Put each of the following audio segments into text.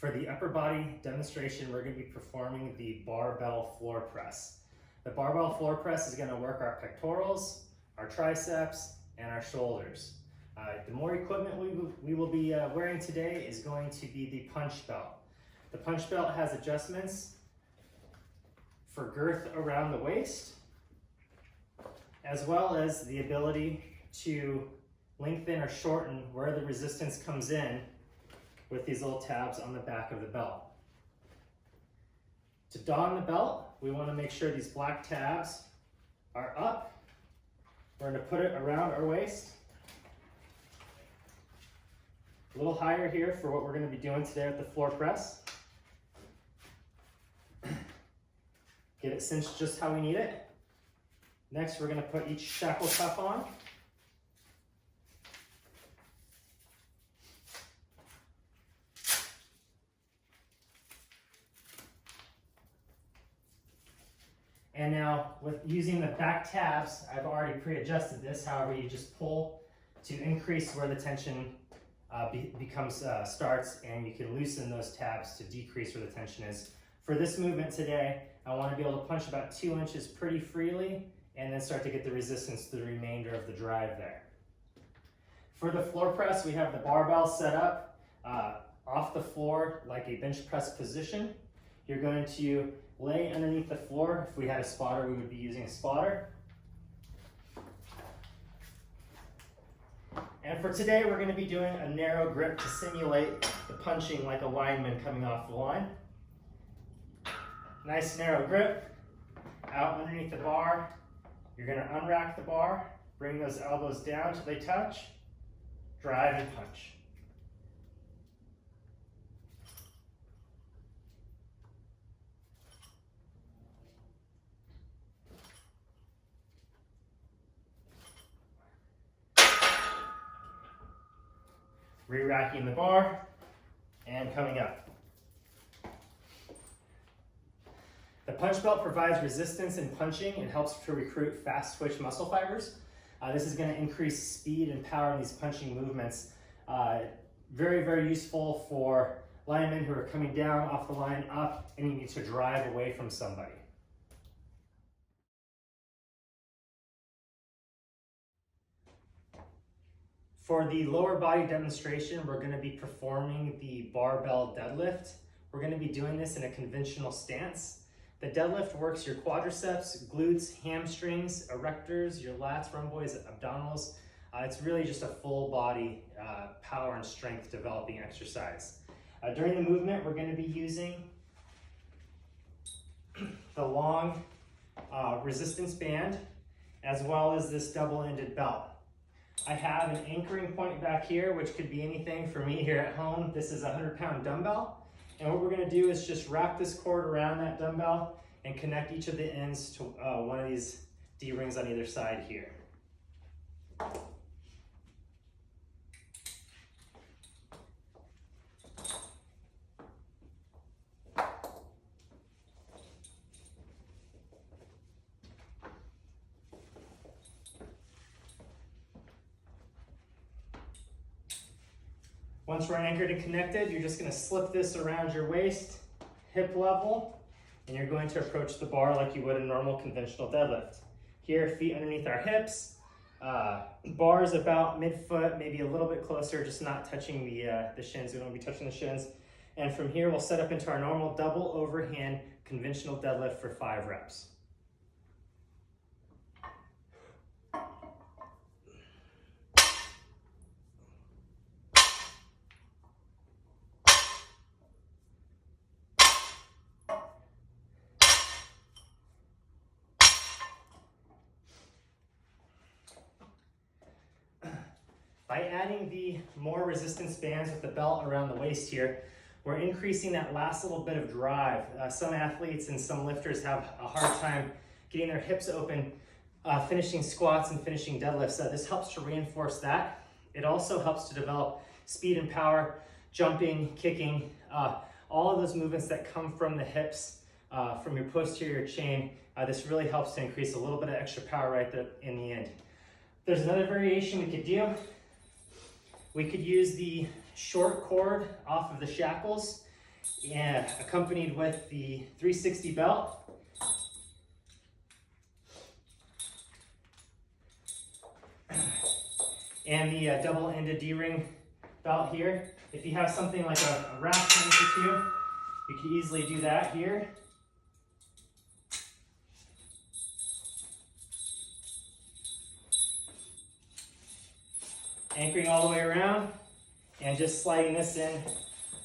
For the upper body demonstration, we're going to be performing the barbell floor press. The barbell floor press is going to work our pectorals, our triceps, and our shoulders. The MORR equipment we will be wearing today is going to be the punch belt. The punch belt has adjustments for girth around the waist, as well as the ability to lengthen or shorten where the resistance comes in with these little tabs on the back of the belt. To don the belt, we want to make sure these black tabs are up. We're going to put it around our waist. A little higher here for what we're going to be doing today with the floor press. Get it cinched just how we need it. Next, we're going to put each shackle cuff on. And now, with using the back tabs, I've already pre-adjusted this. However, you just pull to increase where the tension starts, and you can loosen those tabs to decrease where the tension is. For this movement today, I want to be able to punch about 2 inches pretty freely, and then start to get the resistance to the remainder of the drive there. For the floor press, we have the barbell set up off the floor like a bench press position. You're going to lay underneath the floor. If we had a spotter, we would be using a spotter. And for today, we're going to be doing a narrow grip to simulate the punching like a lineman coming off the line. Nice narrow grip, out underneath the bar. You're going to unrack the bar, bring those elbows down till they touch, drive and punch. Re-racking the bar and coming up. The punch belt provides resistance in punching and helps to recruit fast twitch muscle fibers. This is going to increase speed and power in these punching movements. Very, very useful for linemen who are coming down off the line up and you need to drive away from somebody. For the lower body demonstration, we're going to be performing the barbell deadlift. We're going to be doing this in a conventional stance. The deadlift works your quadriceps, glutes, hamstrings, erectors, your lats, rhomboids, abdominals. It's really just a full body power and strength developing exercise. During the movement, we're going to be using the long resistance band as well as this double-ended belt. I have an anchoring point back here, which could be anything for me here at home. This is a 100-pound dumbbell. And what we're going to do is just wrap this cord around that dumbbell and connect each of the ends to one of these D-rings on either side here. Once we're anchored and connected, you're just going to slip this around your waist, hip level, and you're going to approach the bar like you would a normal conventional deadlift. Here, feet underneath our hips, bars about mid-foot, maybe a little bit closer, just not touching the shins. We don't want to be touching the shins. And from here, we'll set up into our normal double overhand conventional deadlift for 5 reps. By adding the MORR resistance bands with the belt around the waist here, we're increasing that last little bit of drive. Some athletes and some lifters have a hard time getting their hips open, finishing squats and finishing deadlifts. This helps to reinforce that. It also helps to develop speed and power, jumping, kicking, all of those movements that come from the hips, from your posterior chain. This really helps to increase a little bit of extra power right there in the end. There's another variation we could do. We could use the short cord off of the shackles and accompanied with the 360 belt. And the double-ended D-ring belt here. If you have something like a rack underneath you can easily do that here. Anchoring all the way around and just sliding this in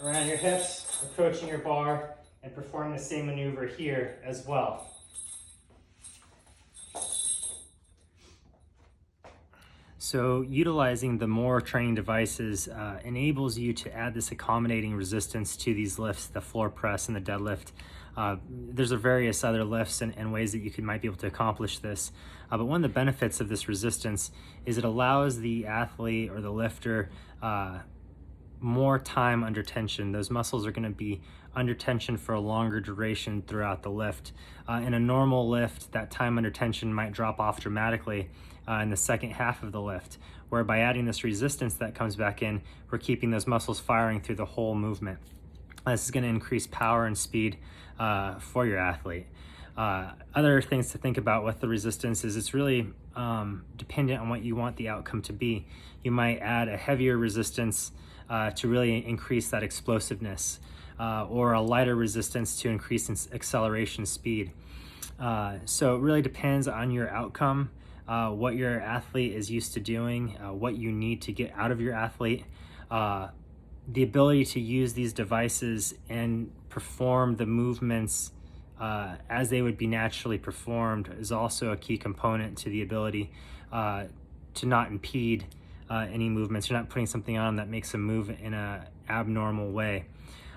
around your hips, approaching your bar, and performing the same maneuver here as well. So utilizing the MORR training devices enables you to add this accommodating resistance to these lifts, the floor press and the deadlift. There's various other lifts and ways that you might be able to accomplish this. But one of the benefits of this resistance is it allows the athlete or the lifter more time under tension. Those muscles are going to be under tension for a longer duration throughout the lift. In a normal lift, that time under tension might drop off dramatically in the second half of the lift, where by adding this resistance that comes back in, we're keeping those muscles firing through the whole movement. This is going to increase power and speed for your athlete. Other things to think about with the resistance is it's really dependent on what you want the outcome to be. You might add a heavier resistance to really increase that explosiveness, or a lighter resistance to increase in acceleration speed. So it really depends on your outcome, what your athlete is used to doing, what you need to get out of your athlete. The ability to use these devices and perform the movements as they would be naturally performed is also a key component to the ability to not impede any movements. You're not putting something on that makes them move in an abnormal way.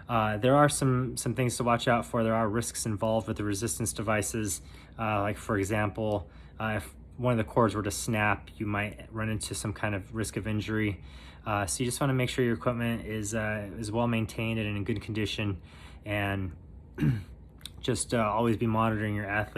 There are some things to watch out for. There are risks involved with the resistance devices. Like for example, if one of the cords were to snap, you might run into some kind of risk of injury. So you just want to make sure your equipment is well maintained and in good condition, and just always be monitoring your athlete.